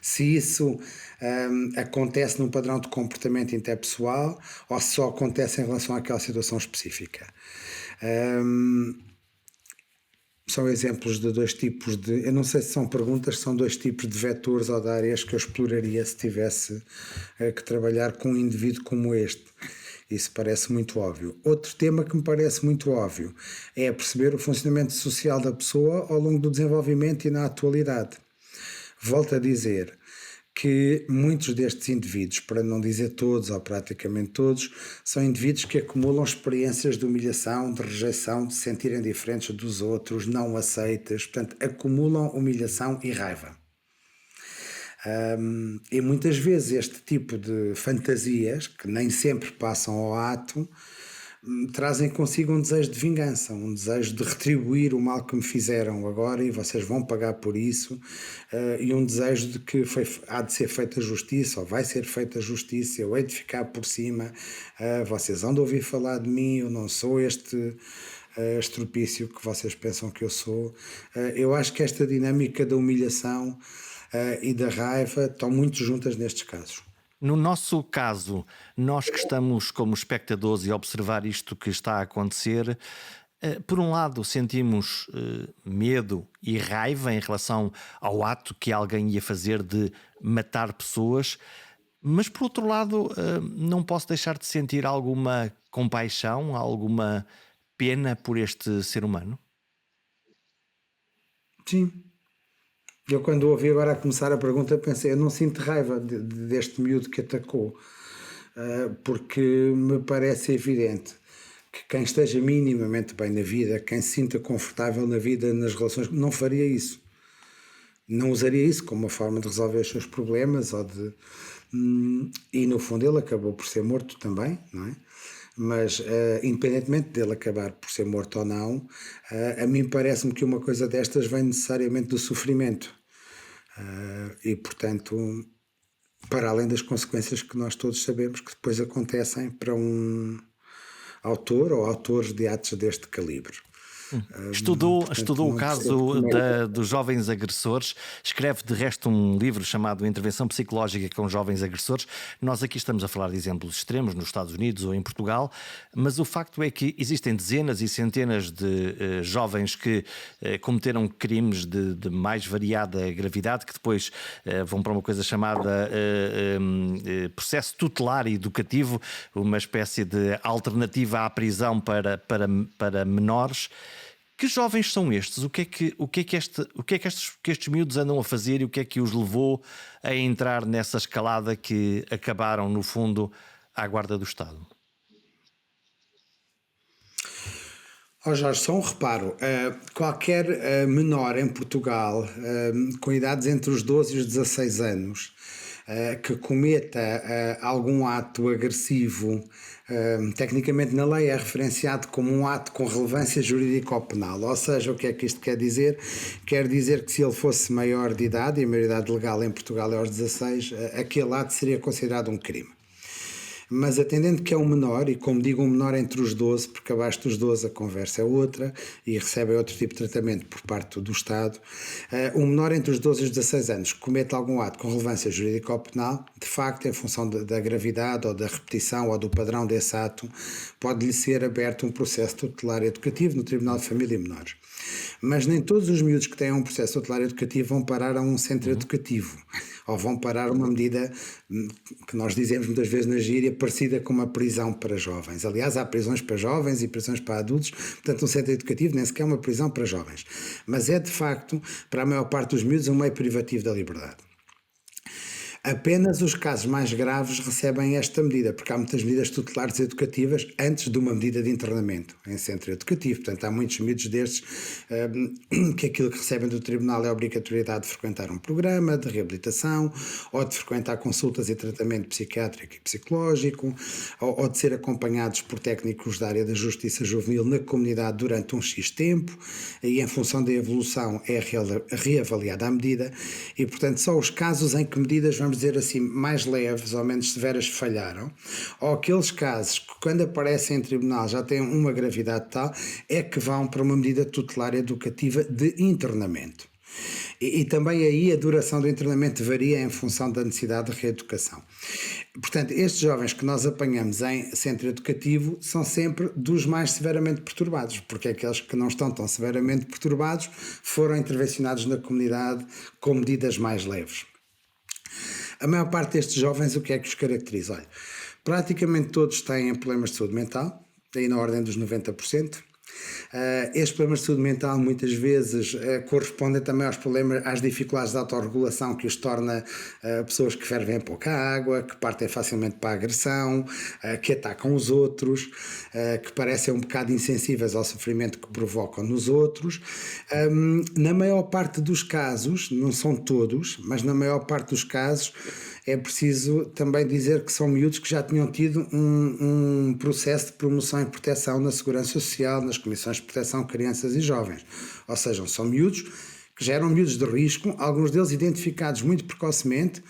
se isso acontece num padrão de comportamento interpessoal ou se só acontece em relação àquela situação específica. São exemplos de dois tipos de. Eu não sei se são perguntas, são dois tipos de vetores ou de áreas que eu exploraria se tivesse que trabalhar com um indivíduo como este. Isso parece muito óbvio. Outro tema que me parece muito óbvio é perceber o funcionamento social da pessoa ao longo do desenvolvimento e na atualidade. Volto a dizer que muitos destes indivíduos, para não dizer todos ou praticamente todos, são indivíduos que acumulam experiências de humilhação, de rejeição, de se sentirem diferentes dos outros, não aceitas, portanto, acumulam humilhação e raiva. E muitas vezes este tipo de fantasias, que nem sempre passam ao ato, trazem consigo um desejo de vingança, um desejo de retribuir o mal que me fizeram agora e vocês vão pagar por isso, e um desejo de que há de ser feita justiça ou vai ser feita justiça, eu hei de ficar por cima, vocês vão de ouvir falar de mim, eu não sou este estropício que vocês pensam que eu sou. Eu acho que esta dinâmica da humilhação e da raiva estão muito juntas nestes casos. No nosso caso, nós que estamos como espectadores e a observar isto que está a acontecer, por um lado sentimos medo e raiva em relação ao ato que alguém ia fazer de matar pessoas, mas por outro lado não posso deixar de sentir alguma compaixão, alguma pena por este ser humano. Sim. Eu quando ouvi agora a começar a pergunta pensei, eu não sinto raiva deste miúdo que atacou, porque me parece evidente que quem esteja minimamente bem na vida, quem se sinta confortável na vida, nas relações, não faria isso. Não usaria isso como uma forma de resolver os seus problemas ou de... E no fundo ele acabou por ser morto também, não é? Mas independentemente dele acabar por ser morto ou não, a mim parece-me que uma coisa destas vem necessariamente do sofrimento e portanto para além das consequências que nós todos sabemos que depois acontecem para um autor ou autores de atos deste calibre. Portanto, Estudou o não percebo caso como é. dos jovens agressores, escreve de resto um livro chamado Intervenção Psicológica com Jovens Agressores. Nós aqui estamos a falar de exemplos extremos nos Estados Unidos ou em Portugal, mas o facto é que existem dezenas e centenas de jovens que cometeram crimes de mais variada gravidade, que depois vão para uma coisa chamada processo tutelar educativo, uma espécie de alternativa à prisão para menores. Que jovens são estes? O que é que estes miúdos andam a fazer e o que é que os levou a entrar nessa escalada que acabaram, no fundo, à guarda do Estado? Ó Jorge, só um reparo. Qualquer menor em Portugal com idades entre os 12 e os 16 anos que cometa algum ato agressivo, tecnicamente na lei é referenciado como um ato com relevância jurídica ou penal. Ou seja, o que é que isto quer dizer? Quer dizer que se ele fosse maior de idade, e a maioridade legal em Portugal é aos 16, aquele ato seria considerado um crime. Mas atendendo que é um menor, e como digo, um menor entre os 12, porque abaixo dos 12 a conversa é outra e recebe outro tipo de tratamento por parte do Estado, um menor entre os 12 e os 16 anos que comete algum ato com relevância jurídica ou penal, de facto, em função da gravidade ou da repetição ou do padrão desse ato, pode-lhe ser aberto um processo tutelar educativo no Tribunal de Família e Menores. Mas nem todos os miúdos que têm um processo tutelar educativo vão parar a um centro educativo ou vão parar a uma medida que nós dizemos muitas vezes na gíria parecida com uma prisão para jovens. Aliás, há prisões para jovens e prisões para adultos, portanto um centro educativo nem sequer é uma prisão para jovens. Mas é de facto, para a maior parte dos miúdos, um meio privativo da liberdade. Apenas os casos mais graves recebem esta medida, porque há muitas medidas tutelares educativas antes de uma medida de internamento em centro educativo. Portanto, há muitos miúdos destes que aquilo que recebem do tribunal é a obrigatoriedade de frequentar um programa de reabilitação, ou de frequentar consultas e tratamento psiquiátrico e psicológico, ou de ser acompanhados por técnicos da área da justiça juvenil na comunidade durante um X tempo, e em função da evolução é reavaliada a medida, e portanto só os casos em que medidas, vamos dizer assim, mais leves ou menos severas falharam, ou aqueles casos que quando aparecem em tribunal já têm uma gravidade tal, é que vão para uma medida tutelar educativa de internamento. E também aí a duração do internamento varia em função da necessidade de reeducação. Portanto, estes jovens que nós apanhamos em centro educativo são sempre dos mais severamente perturbados, porque aqueles que não estão tão severamente perturbados foram intervencionados na comunidade com medidas mais leves. A maior parte destes jovens, o que é que os caracteriza? Olha, praticamente todos têm problemas de saúde mental, aí na ordem dos 90%. Estes problemas de saúde mental muitas vezes correspondem também às dificuldades de autorregulação que os torna pessoas que fervem pouca água, que partem facilmente para a agressão, que atacam os outros, que parecem um bocado insensíveis ao sofrimento que provocam nos outros. Na maior parte dos casos, não são todos, mas na maior parte dos casos, é preciso também dizer que são miúdos que já tinham tido um processo de promoção e proteção na Segurança Social, nas Comissões de Proteção de Crianças e Jovens. Ou seja, são miúdos que já eram miúdos de risco, alguns deles identificados muito precocemente,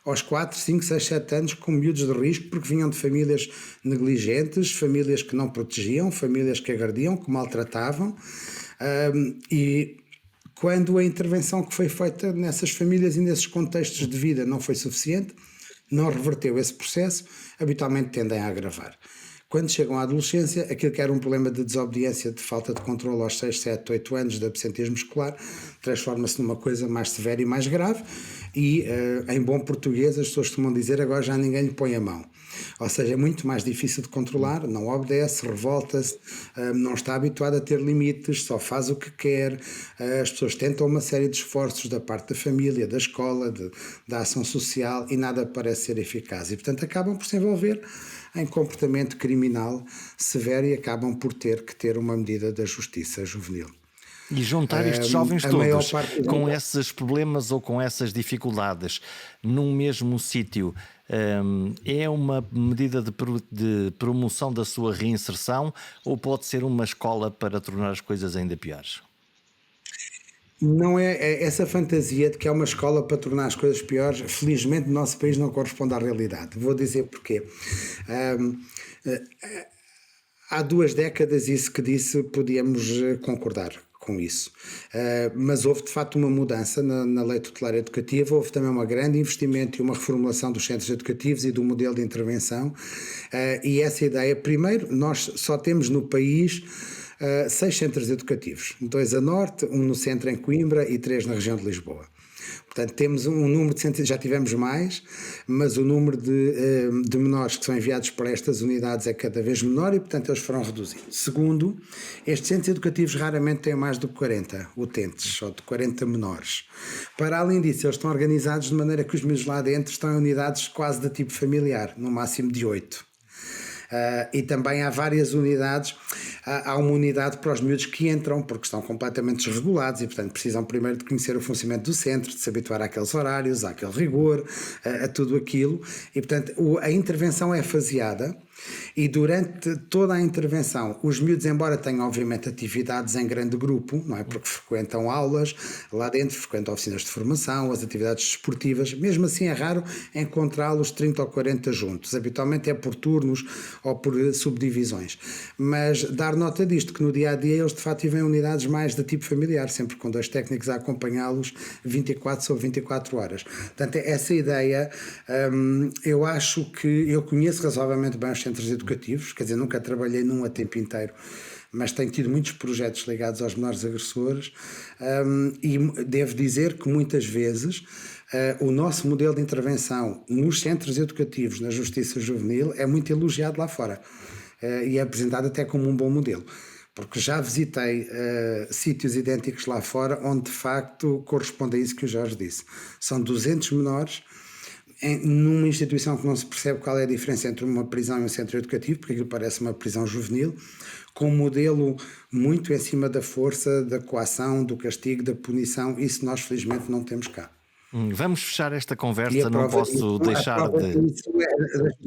aos 4, 5, 6, 7 anos, como miúdos de risco, porque vinham de famílias negligentes, famílias que não protegiam, famílias que agrediam, que maltratavam, e quando a intervenção que foi feita nessas famílias e nesses contextos de vida não foi suficiente, não reverteu esse processo, habitualmente tendem a agravar. Quando chegam à adolescência, aquilo que era um problema de desobediência, de falta de controle aos 6, 7, 8 anos de absentismo escolar, transforma-se numa coisa mais severa e mais grave e, em bom português, as pessoas costumam dizer agora já ninguém lhe põe a mão. Ou seja, é muito mais difícil de controlar, não obedece, revolta-se, não está habituado a ter limites, só faz o que quer, as pessoas tentam uma série de esforços da parte da família, da escola, da ação social e nada parece ser eficaz. E, portanto, acabam por se envolver em comportamento criminal severo e acabam por ter que ter uma medida da justiça juvenil. E juntar estes jovens A maior todos parte com esses problemas ou com essas dificuldades num mesmo sítio é uma medida de promoção da sua reinserção ou pode ser uma escola para tornar as coisas ainda piores? Não é essa fantasia de que é uma escola para tornar as coisas piores, felizmente no nosso país não corresponde à realidade. Vou dizer porquê. há 2 décadas, isso que disse, podíamos concordar com isso. Mas houve de facto uma mudança na lei tutelar educativa, houve também um grande investimento e uma reformulação dos centros educativos e do modelo de intervenção. E essa ideia, primeiro, nós só temos no país 6 centros educativos, 2 a norte, um no centro em Coimbra e 3 na região de Lisboa. Portanto, temos um número de centros, já tivemos mais, mas o número de menores que são enviados para estas unidades é cada vez menor e, portanto, eles foram reduzindo. Segundo, estes centros educativos raramente têm mais do que 40 utentes ou de 40 menores. Para além disso, eles estão organizados de maneira que os miúdos lá dentro estão em unidades quase de tipo familiar, no máximo de 8. E também há várias unidades, há uma unidade para os miúdos que entram porque estão completamente desregulados e, portanto, precisam primeiro de conhecer o funcionamento do centro, de se habituar àqueles horários, àquele rigor, a tudo aquilo, e, portanto, a intervenção é faseada. E durante toda a intervenção, os miúdos, embora tenham obviamente atividades em grande grupo, não é? Porque frequentam aulas lá dentro, frequentam oficinas de formação, as atividades desportivas, mesmo assim é raro encontrá-los 30 ou 40 juntos, habitualmente é por turnos ou por subdivisões, mas dar nota disto, que no dia a dia eles de facto vivem unidades mais de tipo familiar, sempre com 2 técnicos a acompanhá-los 24 sobre 24 horas. Portanto, essa ideia, eu acho que eu conheço razoavelmente bem os centros educativos, quer dizer, nunca trabalhei num a tempo inteiro, mas tenho tido muitos projetos ligados aos menores agressores, e devo dizer que muitas vezes o nosso modelo de intervenção nos centros educativos, na justiça juvenil, é muito elogiado lá fora, e é apresentado até como um bom modelo. Porque já visitei sítios idênticos lá fora onde de facto corresponde a isso que o Jorge disse. São 200 menores numa instituição que não se percebe qual é a diferença entre uma prisão e um centro educativo, porque aquilo parece uma prisão juvenil, com um modelo muito em cima da força, da coação, do castigo, da punição. Isso nós felizmente não temos cá. Vamos fechar esta E conversa, não posso deixar de. deixa-me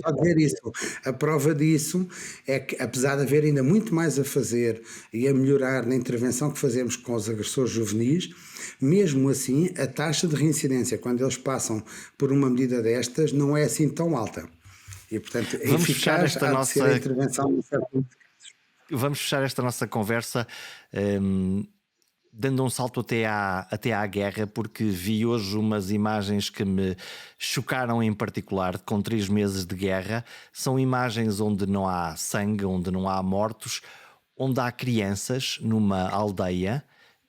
só dizer isso. A prova disso é que, apesar de haver ainda muito mais a fazer e a melhorar na intervenção que fazemos com os agressores juvenis, mesmo assim, a taxa de reincidência, quando eles passam por uma medida destas, não é assim tão alta. E, portanto, Vamos fechar eficaz esta há de ser a nossa. intervenção no certo. Vamos fechar esta nossa conversa dando um salto até à guerra, porque vi hoje umas imagens que me chocaram em particular, com 3 meses de guerra. São imagens onde não há sangue, onde não há mortos, onde há crianças numa aldeia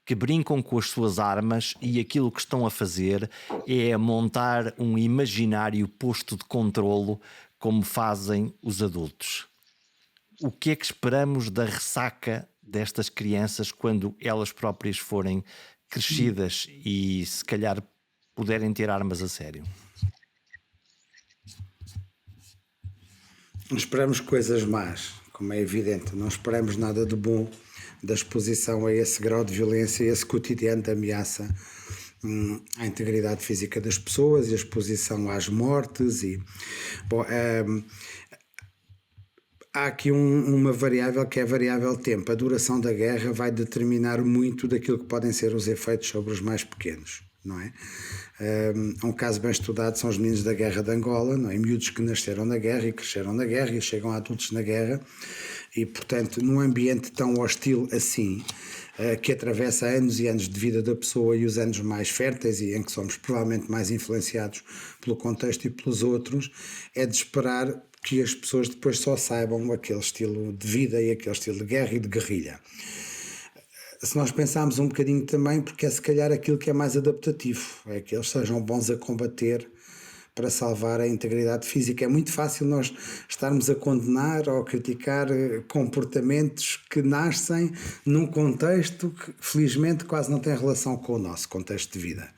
que brincam com as suas armas e aquilo que estão a fazer é montar um imaginário posto de controlo como fazem os adultos. O que é que esperamos da ressaca destas crianças quando elas próprias forem crescidas e se calhar puderem ter armas a sério? Não esperamos coisas más, como é evidente, não esperamos nada de bom da exposição a esse grau de violência, a esse cotidiano de ameaça à integridade física das pessoas e a exposição às mortes. Bom, há aqui uma variável que é a variável tempo. A duração da guerra vai determinar muito daquilo que podem ser os efeitos sobre os mais pequenos, não é? Um caso bem estudado são os meninos da guerra de Angola, não é? Miúdos que nasceram na guerra e cresceram na guerra e chegam a adultos na guerra e, portanto, num ambiente tão hostil assim, que atravessa anos e anos de vida da pessoa e os anos mais férteis e em que somos provavelmente mais influenciados pelo contexto e pelos outros, é de esperar que as pessoas depois só saibam aquele estilo de vida e aquele estilo de guerra e de guerrilha. Se nós pensarmos um bocadinho também, porque é se calhar aquilo que é mais adaptativo, é que eles sejam bons a combater para salvar a integridade física. É muito fácil nós estarmos a condenar ou a criticar comportamentos que nascem num contexto que felizmente quase não tem relação com o nosso contexto de vida.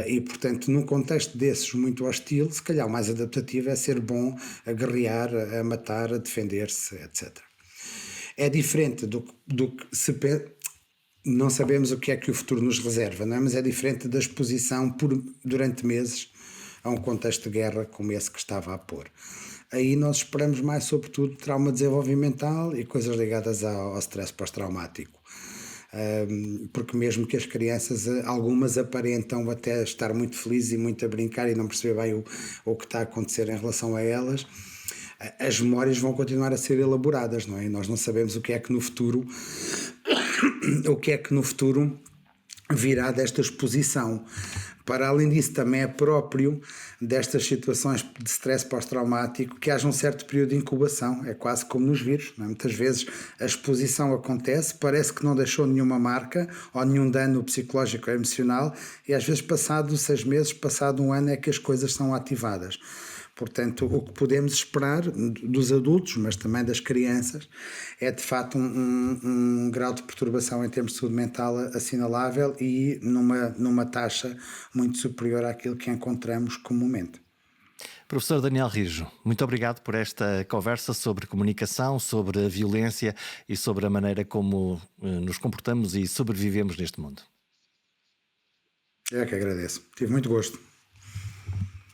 E portanto, num contexto desses muito hostil, se calhar o mais adaptativo é ser bom a guerrear, a matar, a defender-se, etc. É diferente do que se pensa. Não sabemos o que é que o futuro nos reserva, não é? Mas é diferente da exposição durante meses a um contexto de guerra como esse que estava a pôr. Aí nós esperamos mais, sobretudo, trauma desenvolvimental e coisas ligadas ao stress pós-traumático. Porque mesmo que as crianças, algumas aparentam até estar muito felizes e muito a brincar e não perceber bem o que está a acontecer em relação a elas, as memórias vão continuar a ser elaboradas, não é? E nós não sabemos o que é que no futuro, o que é que no futuro virá desta exposição. Para além disso, também é próprio destas situações de stress pós-traumático que haja um certo período de incubação. É quase como nos vírus, não é? Muitas vezes a exposição acontece, parece que não deixou nenhuma marca ou nenhum dano psicológico ou emocional, e às vezes passado 6 meses, passado um ano, é que as coisas são ativadas. Portanto, o que podemos esperar dos adultos, mas também das crianças, é de facto um grau de perturbação em termos de saúde mental assinalável e numa taxa muito superior àquilo que encontramos comumente. Professor Daniel Rijo, muito obrigado por esta conversa sobre comunicação, sobre a violência e sobre a maneira como nos comportamos e sobrevivemos neste mundo. Eu é que agradeço. Tive muito gosto.